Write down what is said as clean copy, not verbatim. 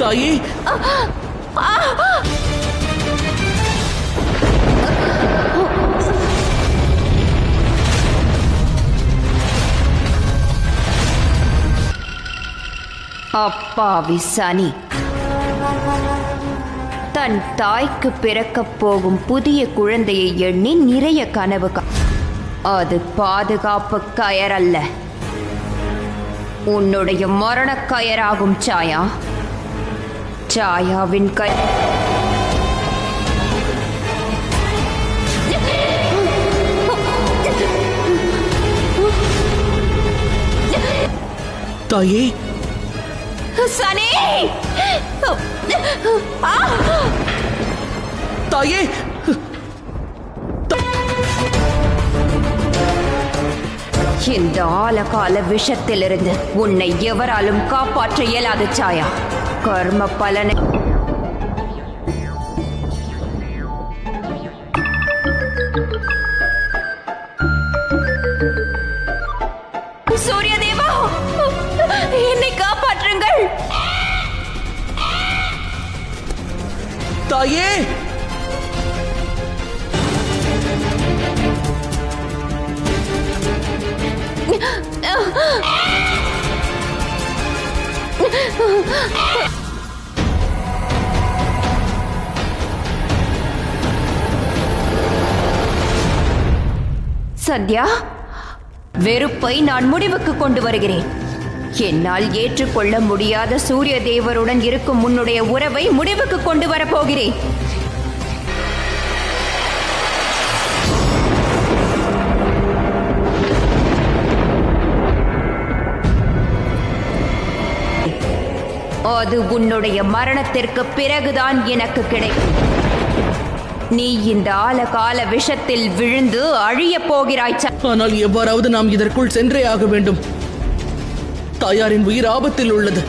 தாயே, அப்பாவி சனி தன் தாய்க்கு பிறக்கப் போகும் புதிய குழந்தையை எண்ணி நிறைய கனவு அது பாதுகாப்பு கயறல்ல, உன்னுடைய மரண கயராகும் சாயா. சாயாவின் தாயே, சனி தாயே, இந்த ஆலகால விஷத்திலிருந்து உன்னை எவராலும் காப்பாற்ற இயலாது சாயா. கர்ம பலனை சூரிய தேவா, என்னை காப்பாற்றுங்கள். தாயே, சத்யா, வெறுப்பை நான் முடிவுக்கு கொண்டு வருகிறேன். என்னால் ஏற்றுக்கொள்ள முடியாத சூரிய தேவருடன் இருக்கும் உன்னுடைய உறவை முடிவுக்கு கொண்டு வரப்போகிறேன். அது உன்னுடைய மரணத்திற்கு பிறகுதான் எனக்கு கிடைக்கும். நீ இந்த ஆலகால விஷத்தில் விழுந்து அழிய போகிறாய். ஆனால் எவ்வாறாவது நாம் இதற்குள் சென்றே ஆக வேண்டும். தாயாரின் உயிர் ஆபத்தில் உள்ளது.